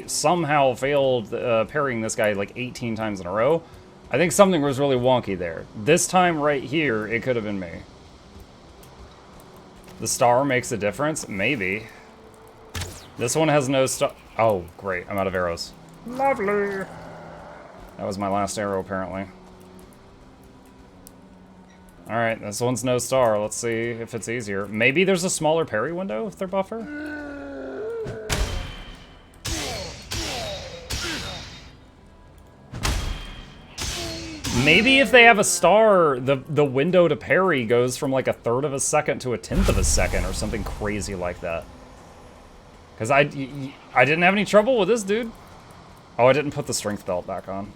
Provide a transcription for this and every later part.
somehow failed parrying this guy like 18 times in a row. I think something was really wonky there. This time right here, it could have been me. The star makes a difference? Maybe. This one has no star. Oh, great. I'm out of arrows. Lovely. That was my last arrow, apparently. Alright, this one's no star. Let's see if it's easier. Maybe there's a smaller parry window if they're buffer? Maybe if they have a star, the window to parry goes from like 1/3 of a second to 1/10 of a second or something crazy like that. Because I didn't have any trouble with this dude. Oh, I didn't put the strength belt back on.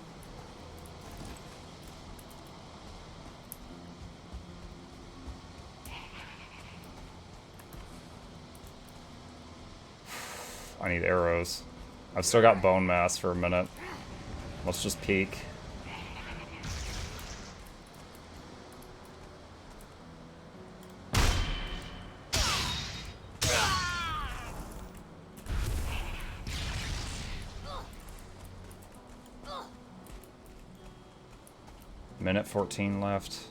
I need arrows. I've still got bone mass for a minute. Let's just peek. Minute 14 left.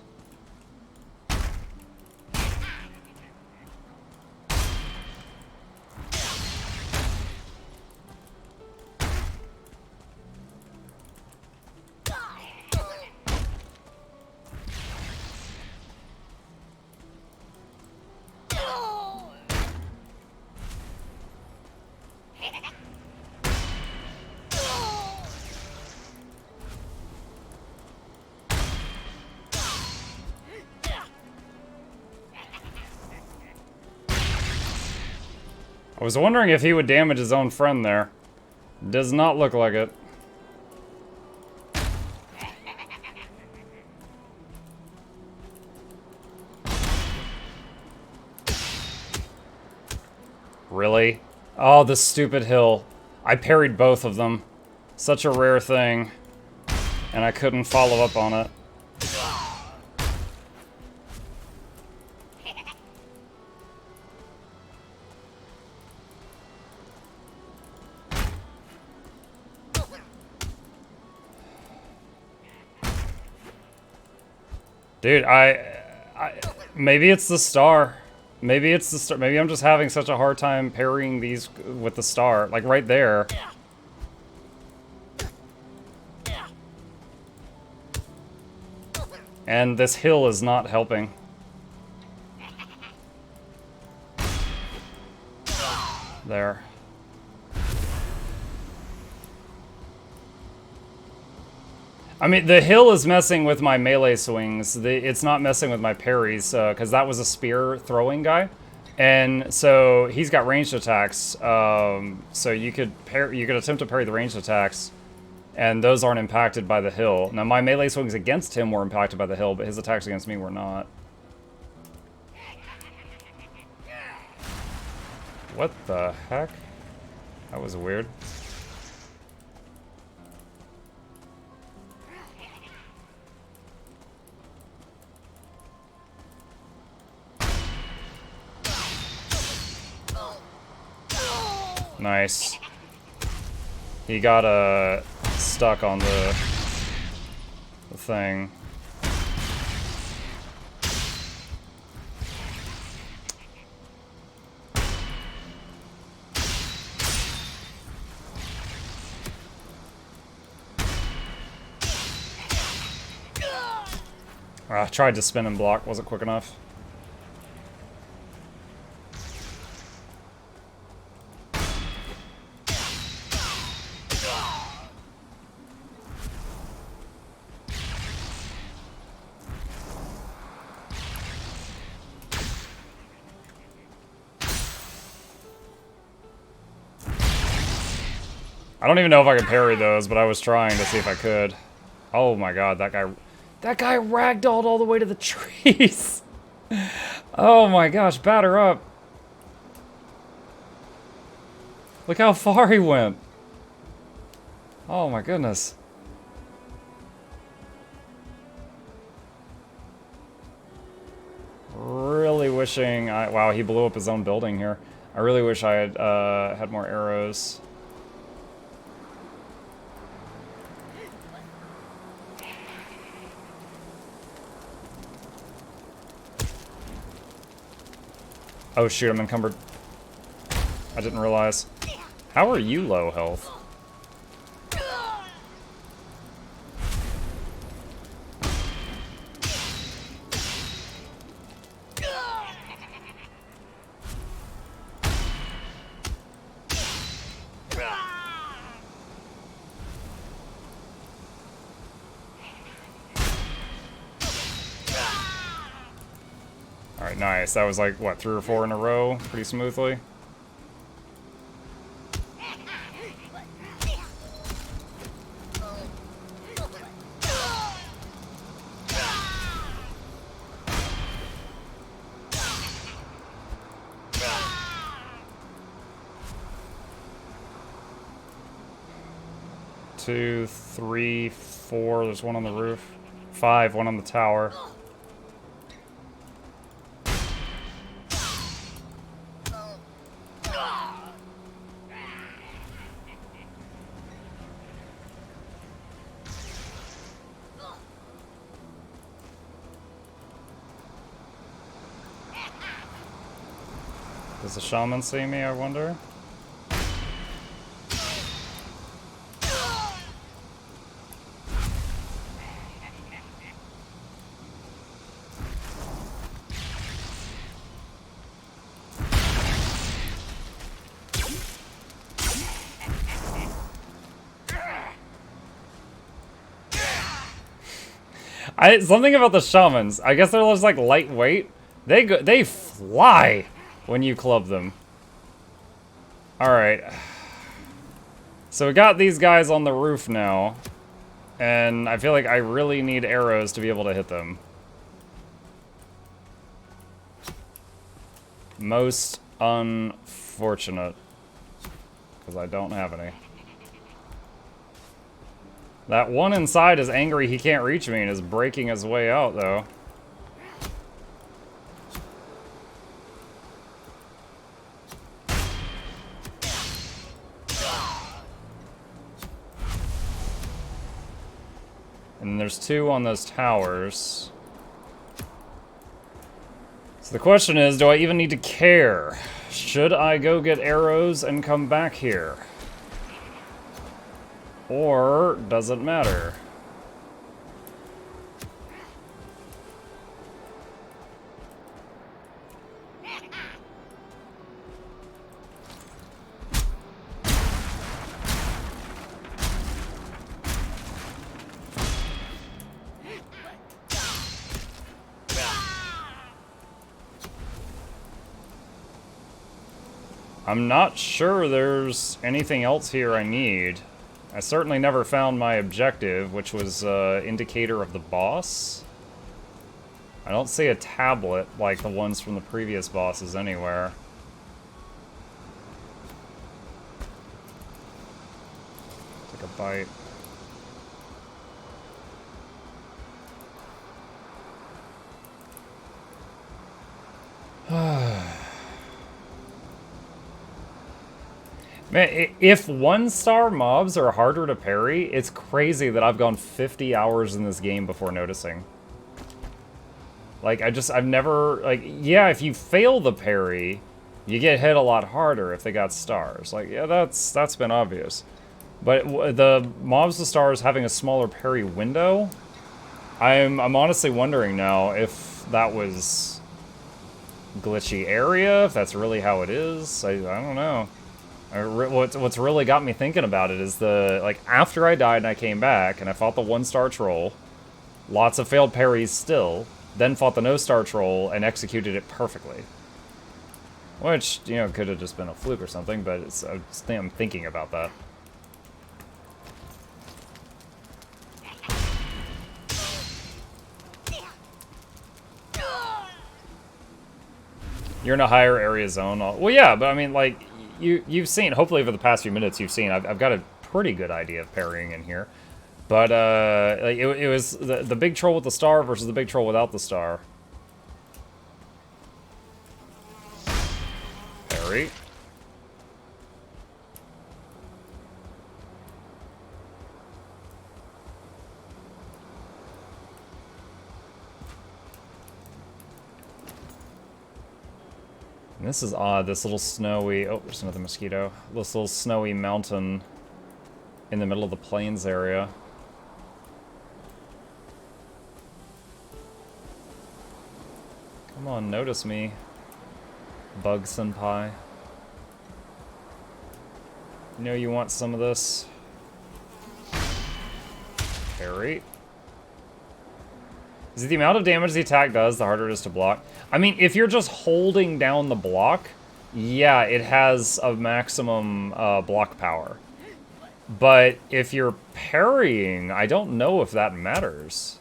I was wondering if he would damage his own friend there. Does not look like it. Really? Oh, the stupid hill. I parried both of them. Such a rare thing. And I couldn't follow up on it. Dude, maybe it's the star. Maybe it's the star. Maybe I'm just having such a hard time parrying these with the star. Like right there. And this hill is not helping. There. I mean, the hill is messing with my melee swings. It's not messing with my parries, because that was a spear throwing guy. And so he's got ranged attacks, so you could attempt to parry the ranged attacks, and those aren't impacted by the hill. Now, my melee swings against him were impacted by the hill, but his attacks against me were not. What the heck? That was weird. Nice. He got stuck on the thing. I tried to spin and block, wasn't quick enough. I don't even know if I could parry those, but I was trying to see if I could. Oh my god, that guy ragdolled all the way to the trees. Oh my gosh, batter up. Look how far he went. Oh my goodness. Really wishing wow, he blew up his own building here. I really wish I had had more arrows. Oh shoot, I'm encumbered. I didn't realize. How are you low health? Alright, nice. That was like, what, 3 or 4 in a row? Pretty smoothly. Two, three, four. There's one on the roof. 5, one on the tower. Does the shaman see me, I wonder? Something about the shamans. I guess they're just like lightweight. They fly when you club them. Alright. So we got these guys on the roof now. And I feel like I really need arrows to be able to hit them. Most unfortunate. Because I don't have any. That one inside is angry he can't reach me and is breaking his way out, though. And there's 2 on those towers. So the question is, do I even need to care? Should I go get arrows and come back here? Or does it matter? I'm not sure there's anything else here I need. I certainly never found my objective, which was indicator of the boss. I don't see a tablet like the ones from the previous bosses anywhere. Take a bite. Man, if 1-star mobs are harder to parry, it's crazy that I've gone 50 hours in this game before noticing. Like, I've never, like, yeah, if you fail the parry, you get hit a lot harder if they got stars. Like, yeah, that's been obvious. But the mobs with stars having a smaller parry window, I'm honestly wondering now if that was glitchy area, if that's really how it is. I don't know. What's really got me thinking about it is like, after I died and I came back and I fought the 1-star troll, lots of failed parries still, then fought the no-star troll and executed it perfectly. Which, you know, could have just been a fluke or something, but I'm thinking about that. You're in a higher area zone. Well, yeah, but I mean, like, you've seen, hopefully over the past few minutes you've seen, I've got a pretty good idea of parrying in here. But, like, it was the big troll with the star versus the big troll without the star. Parry. And this is odd, this little snowy... Oh, there's another mosquito. This little snowy mountain in the middle of the plains area. Come on, notice me, Bug Senpai. You know you want some of this. Parry. Is it the amount of damage the attack does, the harder it is to block? I mean, if you're just holding down the block, yeah, it has a maximum block power. But if you're parrying, I don't know if that matters.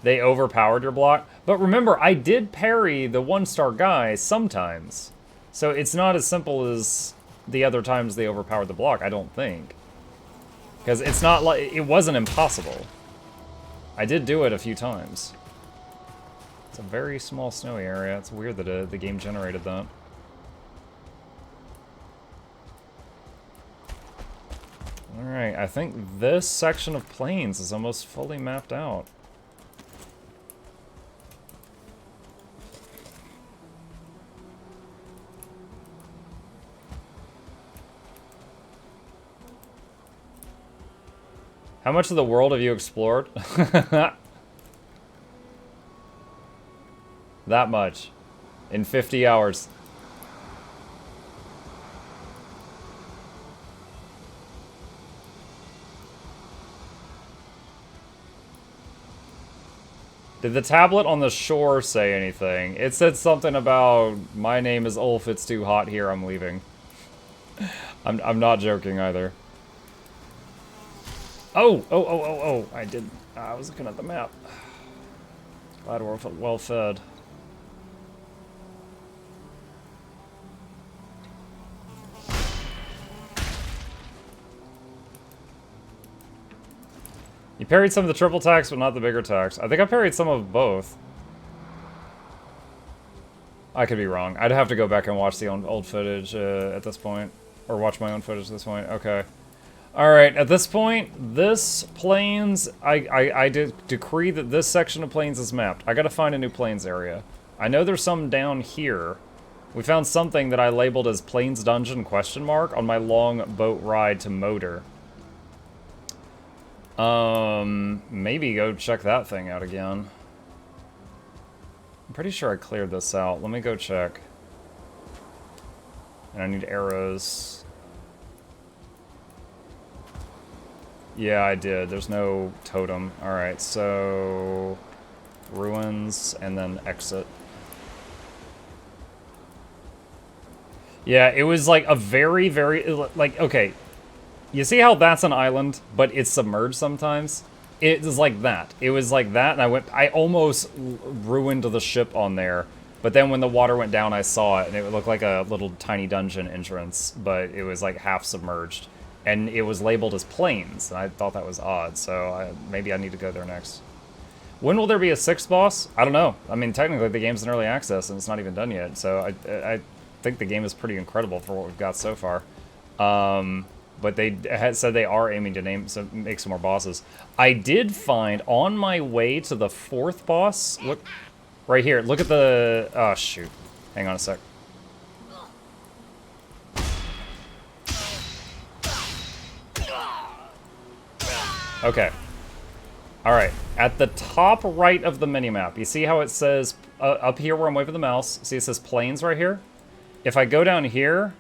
They overpowered your block. But remember, I did parry the 1-star guy sometimes. So it's not as simple as the other times they overpowered the block, I don't think. Because it's not like, it wasn't impossible. I did do it a few times. It's a very small snowy area. It's weird that the game generated that. Alright, I think this section of plains is almost fully mapped out. How much of the world have you explored? That much. In 50 hours. Did the tablet on the shore say anything? It said something about, my name is Ulf, it's too hot here, I'm leaving. I'm not joking either. Oh, I did. I was looking at the map. Glad we're well fed. You parried some of the triple attacks, but not the bigger attacks. I think I parried some of both. I could be wrong. I'd have to go back and watch the old footage at this point. Or watch my own footage at this point. Okay. Alright, at this point, this plains, I decree that this section of plains is mapped. I gotta find a new plains area. I know there's some down here. We found something that I labeled as Plains Dungeon ? On my long boat ride to Moder. Maybe go check that thing out again. I'm pretty sure I cleared this out. Let me go check. And I need arrows. Yeah, I did. There's no totem. Alright, so... ruins, and then exit. Yeah, it was like a very, like, okay. You see how that's an island, but it's submerged sometimes? It was like that. It was like that, and I almost ruined the ship on there. But then when the water went down, I saw it, and it looked like a little tiny dungeon entrance, but it was like half submerged. And it was labeled as plains, and I thought that was odd, so maybe I need to go there next. When will there be a 6th boss? I don't know. I mean, technically the game's in early access, and it's not even done yet, so I think the game is pretty incredible for what we've got so far. But they had said they are aiming to make some more bosses. I did find, on my way to the 4th boss, look, right here, look at the, oh shoot, hang on a sec. Okay. Alright. At the top right of the minimap, you see how it says, up here where I'm waving the mouse, see it says plains right here? If I go down here,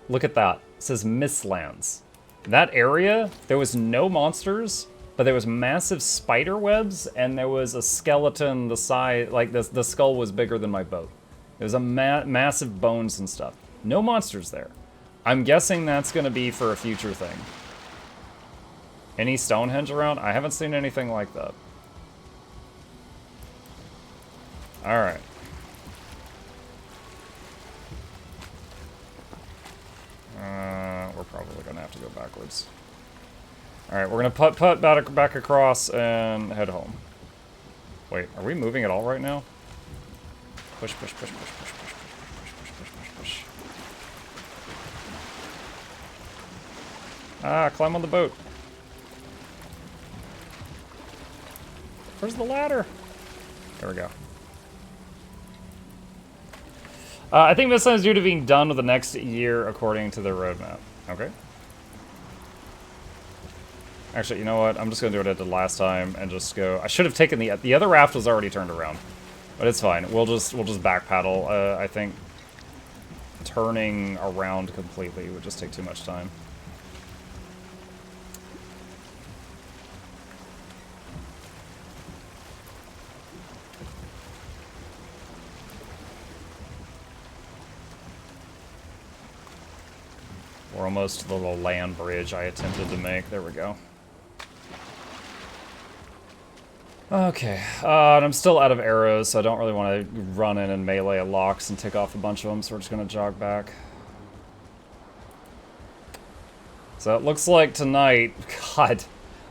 look at that. It says Mistlands. That area, there was no monsters, but there was massive spider webs, and there was a skeleton the size, like the skull was bigger than my boat. There was a massive bones and stuff. No monsters there. I'm guessing that's going to be for a future thing. Any Stonehenge around? I haven't seen anything like that. Alright. We're probably going to have to go backwards. Alright, we're going to putt back across and head home. Wait, are we moving at all right now? Push, push, push, push, push, push, push, push, push, push, push, push. Ah, climb on the boat. Where's the ladder? There we go. I think this is due to being done with the next year according to the roadmap. Okay. Actually, you know what? I'm just gonna do what I did last time and just go. I should have taken the other raft was already turned around, but it's fine. We'll just back paddle. I think turning around completely would just take too much time. We're almost to the little land bridge I attempted to make. There we go. Okay, and I'm still out of arrows, so I don't really want to run in and melee at locks and tick off a bunch of them, so we're just going to jog back. So it looks like tonight... God.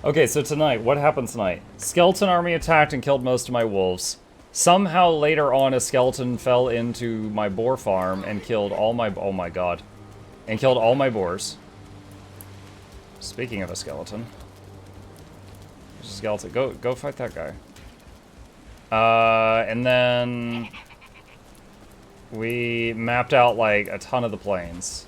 Okay, so tonight, what happened tonight? Skeleton army attacked and killed most of my wolves. Somehow later on, a skeleton fell into my boar farm and killed all my... Oh my god. And killed all my boars. Speaking of a skeleton... Skeleton. Go fight that guy. And then we mapped out like a ton of the plains.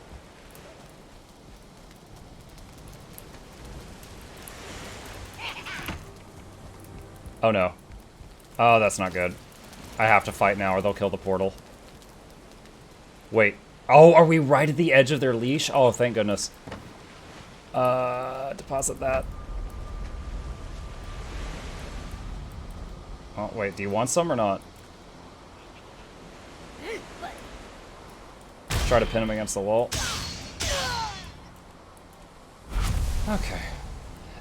Oh no. Oh, that's not good. I have to fight now or they'll kill the portal. Wait. Oh, are we right at the edge of their leash? Oh, thank goodness. Deposit that. Oh, wait, do you want some or not? Try to pin him against the wall. Okay.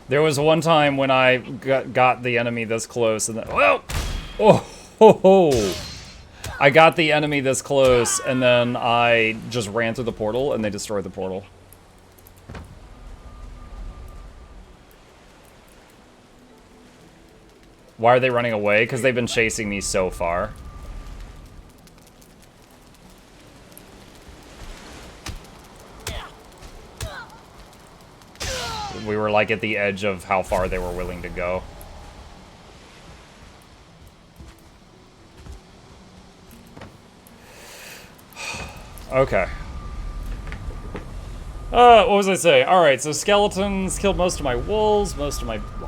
There was one time when I got the enemy this close and then... Whoa! Oh! Ho, ho. I got the enemy this close and then I just ran through the portal and they destroyed the portal. Why are they running away? Because they've been chasing me so far. We were like at the edge of how far they were willing to go. Okay. What was I saying? Alright, so skeletons killed most of my wolves,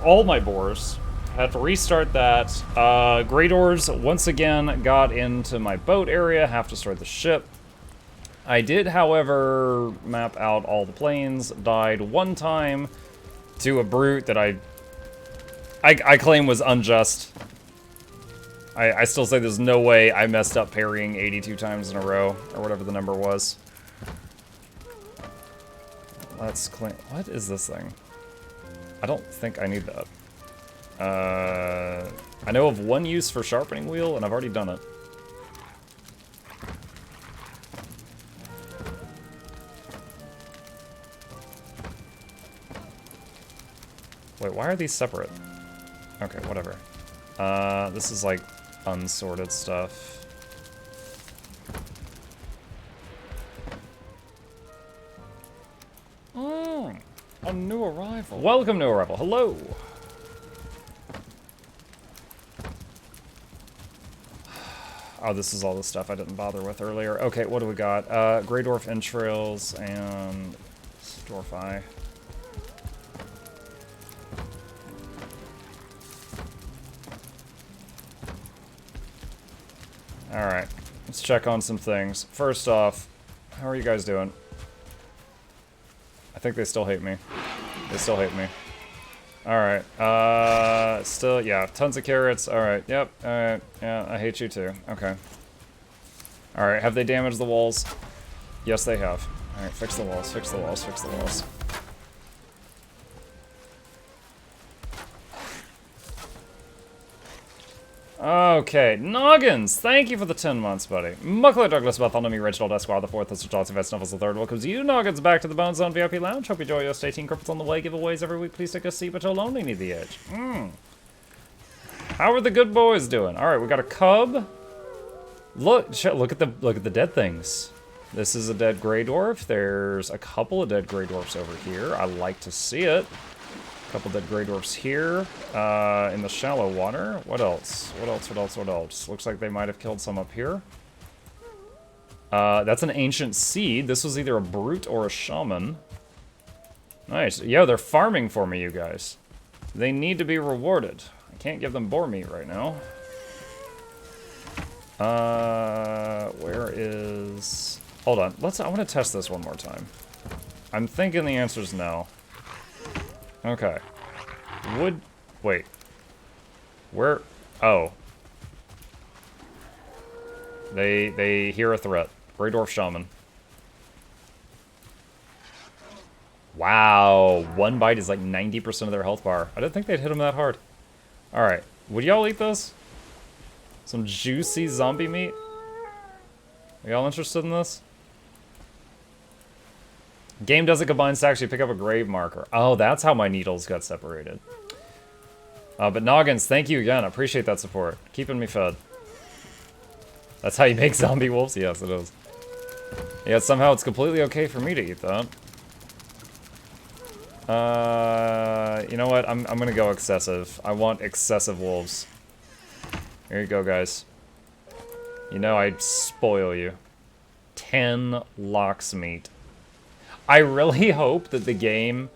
all my boars. Had to restart that. Greydors once again got into my boat area, have to start the ship. I did, however, map out all the plains, died one time to a brute that I claim was unjust. I still say there's no way I messed up parrying 82 times in a row, or whatever the number was. Let's clean... What is this thing? I don't think I need that. I know of one use for sharpening wheel, and I've already done it. Wait, why are these separate? Okay, whatever. This is like unsorted stuff. A new arrival. Welcome, new arrival. Hello. Oh, this is all the stuff I didn't bother with earlier. Okay, what do we got? Grey Dwarf entrails and Dwarf Eye. Alright, let's check on some things. First off, how are you guys doing? I think they still hate me. They still hate me. Alright, still, yeah, tons of carrots. Alright, yep, alright, yeah, I hate you too. Okay. Alright, have they damaged the walls? Yes, they have. Alright, fix the walls, fix the walls, fix the walls. Okay, Noggins, thank you for the 10 months, buddy. Mukluk, Douglas, Bartholomew, Reginald, Esquire, the 4th, Mr. Johnson, Vest, Snuffles, the 3rd. Welcome to you, Noggins, back to the Bone Zone VIP Lounge. Hope you enjoy your stay. Teen Cripples on the way, giveaways every week. Please take a seat, but you'll only need the edge. How are the good boys doing? All right, we got a cub. Look at the dead things. This is a dead gray dwarf. There's a couple of dead gray dwarfs over here. I like to see it. A couple dead gray dwarfs here in the shallow water. What else? What else? What else? What else? Looks like they might have killed some up here. That's an ancient seed. This was either a brute or a shaman. Nice. Yo, they're farming for me, you guys. They need to be rewarded. I can't give them boar meat right now. Where is... Hold on. I want to test this one more time. I'm thinking the answer is no. Okay. Wait. Where... Oh. They hear a threat. Grey Dwarf Shaman. Wow. One bite is like 90% of their health bar. I didn't think they'd hit them that hard. Alright. Would y'all eat this? Some juicy zombie meat? Are y'all interested in this? Game doesn't combine stacks, you pick up a grave marker. Oh, that's how my needles got separated. But Noggins, thank you again. I appreciate that support. Keeping me fed. That's how you make zombie wolves? Yes, it is. Yeah, somehow it's completely okay for me to eat that. You know what? I'm gonna go excessive. I want excessive wolves. Here you go, guys. You know I spoil you. 10 lox meat. I really hope that the game...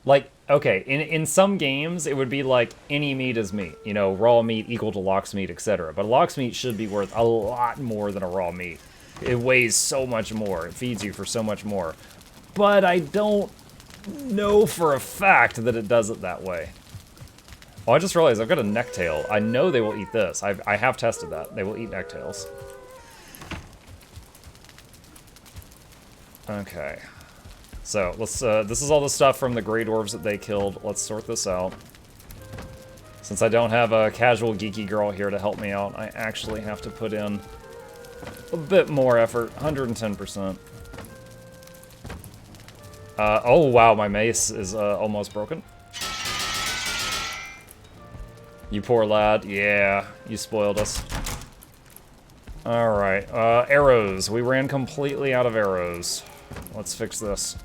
Like, okay, in some games, it would be like, any meat is meat. You know, raw meat equal to lox meat, etc. But lox meat should be worth a lot more than a raw meat. It weighs so much more. It feeds you for so much more. But I don't know for a fact that it does it that way. Oh, I just realized I've got a necktail. I know they will eat this. I have tested that. They will eat necktails. Okay. So, let's, this is all the stuff from the Grey Dwarves that they killed. Let's sort this out. Since I don't have a casual geeky girl here to help me out, I actually have to put in a bit more effort. 110%. Oh wow, my mace is almost broken. You poor lad. Yeah, you spoiled us. Alright, arrows. We ran completely out of arrows. Let's fix this.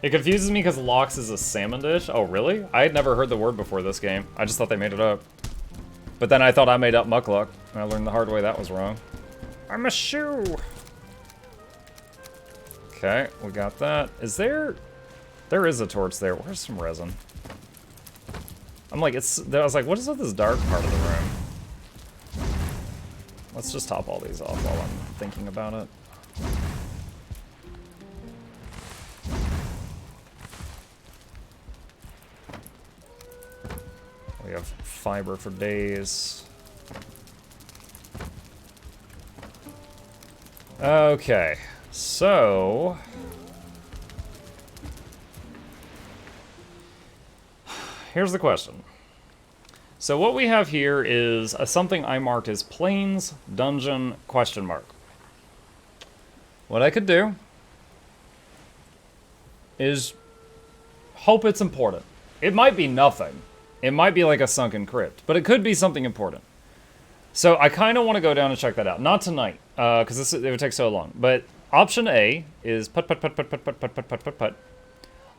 It confuses me because lox is a salmon dish. Oh, really? I had never heard the word before this game. I just thought they made it up. But then I thought I made up mukluk, and I learned the hard way that was wrong. I'm a shoe! Okay, we got that. Is there... There is a torch there. Where's some resin? I'm like, I was like, what is with this dark part of the room? Let's just top all these off while I'm thinking about it. We have fiber for days. Okay, so... Here's the question. So what we have here is something I marked as Plains Dungeon ? What I could do is hope it's important. It might be nothing. It might be like a sunken crypt, but it could be something important. So I kind of want to go down and check that out. Not tonight, because it would take so long. But option A is put.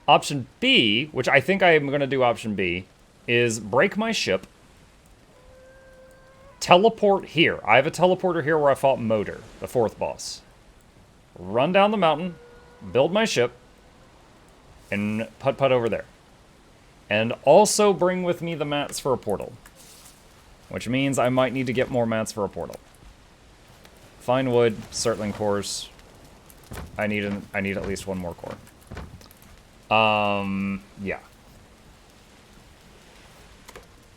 Option B, which I think I am going to do option B, is break my ship, teleport here. I have a teleporter here where I fought Motor, the 4th boss. Run down the mountain, build my ship, and put over there. And also bring with me the mats for a portal. Which means I might need to get more mats for a portal. Fine wood, Surtling cores. I need at least one more core. Yeah.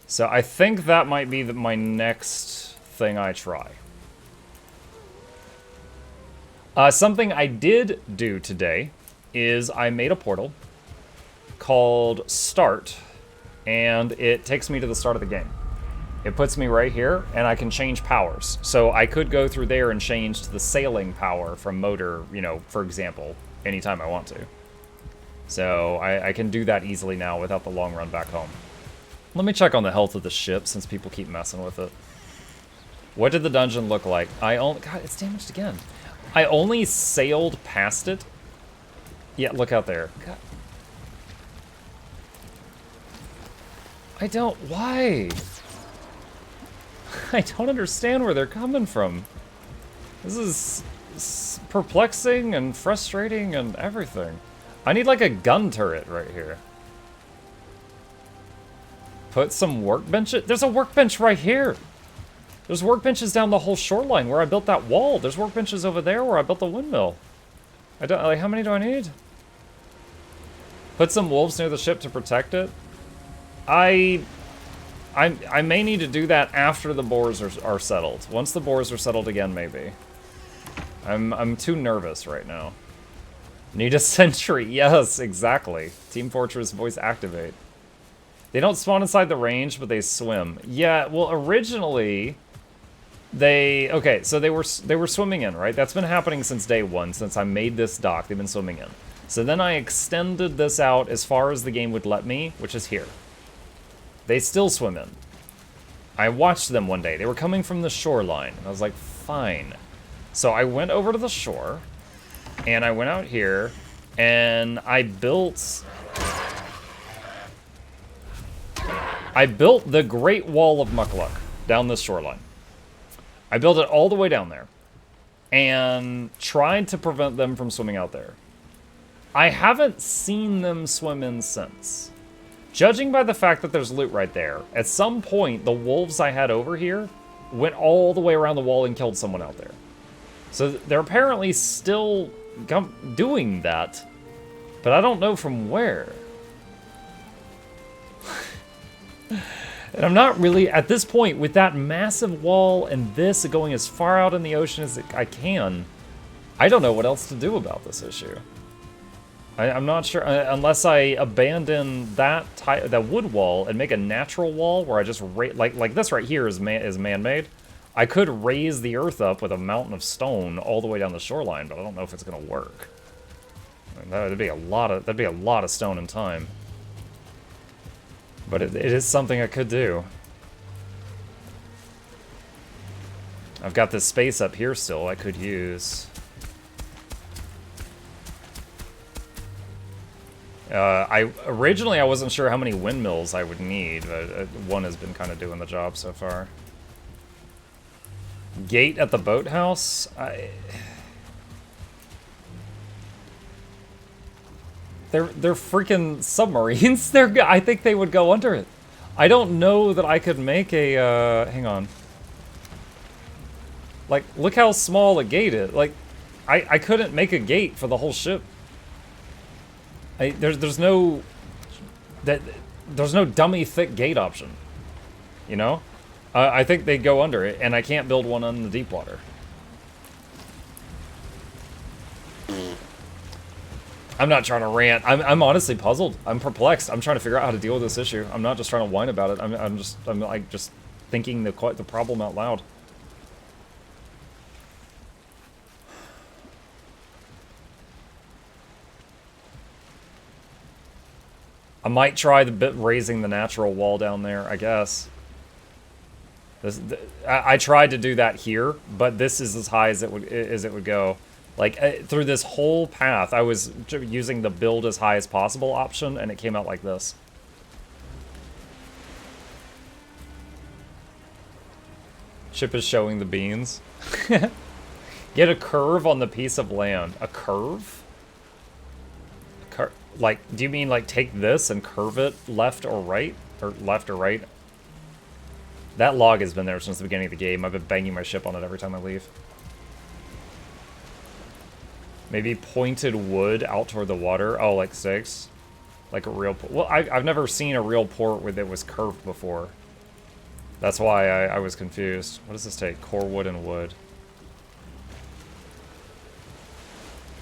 So I think that might be my next thing I try. Something I did do today is I made a portal called Start, and it takes me to the start of the game. It puts me right here, and I can change powers. So I could go through there and change to the sailing power from Motor, you know, for example, anytime I want to. So I can do that easily now without the long run back home. Let me check on the health of the ship since people keep messing with it. What did the dungeon look like? God, it's damaged again. I only sailed past it. Yeah, look out there. God. Why? I don't understand where they're coming from. This is perplexing and frustrating and everything. I need like a gun turret right here. Put some workbenches. There's a workbench right here. There's workbenches down the whole shoreline where I built that wall. There's workbenches over there where I built the windmill. I don't like. How many do I need? Put some wolves near the ship to protect it. I may need to do that after the boars are settled. Once the boars are settled again, maybe. I'm too nervous right now. Need a sentry. Yes, exactly. Team Fortress voice activate. They don't spawn inside the range, but they swim. Yeah, well, originally okay, so they were swimming in, right? That's been happening since day one, since I made this dock. They've been swimming in. So then I extended this out as far as the game would let me, which is here. They still swim in. I watched them one day. They were coming from the shoreline. And I was like, fine. So I went over to the shore, and I went out here, and I built the Great Wall of Mukluk down this shoreline. I built it all the way down there, and tried to prevent them from swimming out there. I haven't seen them swim in since. Judging by the fact that there's loot right there, at some point, the wolves I had over here went all the way around the wall and killed someone out there. So they're apparently still doing that, but I don't know from where. And I'm not really, at this point, with that massive wall and this going as far out in the ocean as I can, I don't know what else to do about this issue. I'm not sure, unless I abandon that wood wall and make a natural wall where I just, like this right here is man-made. I could raise the earth up with a mountain of stone all the way down the shoreline, but I don't know if it's gonna work. I mean, that'd be a lot of stone and time. But it is something I could do. I've got this space up here still I could use. Originally I wasn't sure how many windmills I would need, but one has been kind of doing the job so far. Gate at the boathouse? They're freaking submarines. I think they would go under it. I don't know that I could make a, hang on. Like, look how small a gate is. Like, I couldn't make a gate for the whole ship. There's no dummy thick gate option, you know? I think they'd go under it, and I can't build one on the deep water. I'm not trying to rant. I'm honestly puzzled. I'm perplexed. I'm trying to figure out how to deal with this issue. I'm not just trying to whine about it. I'm like just thinking the problem out loud. I might try raising the natural wall down there, I guess. I tried to do that here, but this is as high as it would go. Like, through this whole path, I was using the build as high as possible option, and it came out like this. Ship is showing the beans. Get a curve on the piece of land. A curve? Like, do you mean, like, take this and curve it left or right? Or left or right? That log has been there since the beginning of the game. I've been banging my ship on it every time I leave. Maybe pointed wood out toward the water. Oh, like stakes? Like a real... Well, I've never seen a real port where it was curved before. That's why I was confused. What does this take? Core wood and wood.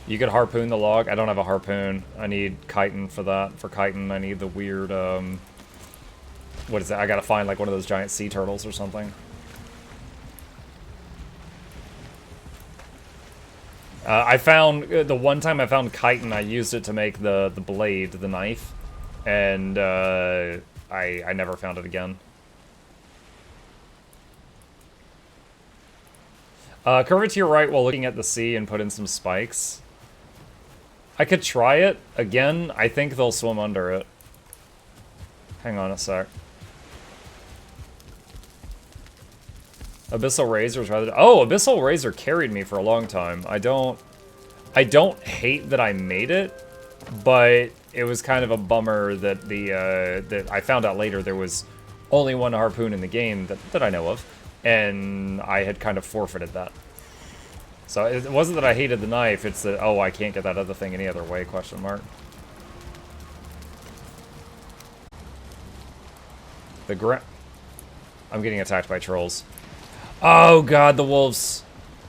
You could harpoon the log. I don't have a harpoon. I need chitin for that. For chitin, I need the weird... what is that? I gotta find like one of those giant sea turtles or something. I found, the one time I found chitin, I used it to make the blade, the knife. And I never found it again. Curve it to your right while looking at the sea and put in some spikes. I could try it. Again, I think they'll swim under it. Hang on a sec. Abyssal Razor's rather... Oh, Abyssal Razor carried me for a long time. I don't hate that I made it, but it was kind of a bummer that that I found out later there was only one harpoon in the game that I know of, and I had kind of forfeited that. So it wasn't that I hated the knife, it's that, oh, I can't get that other thing any other way, question mark. I'm getting attacked by trolls. Oh god, the wolves.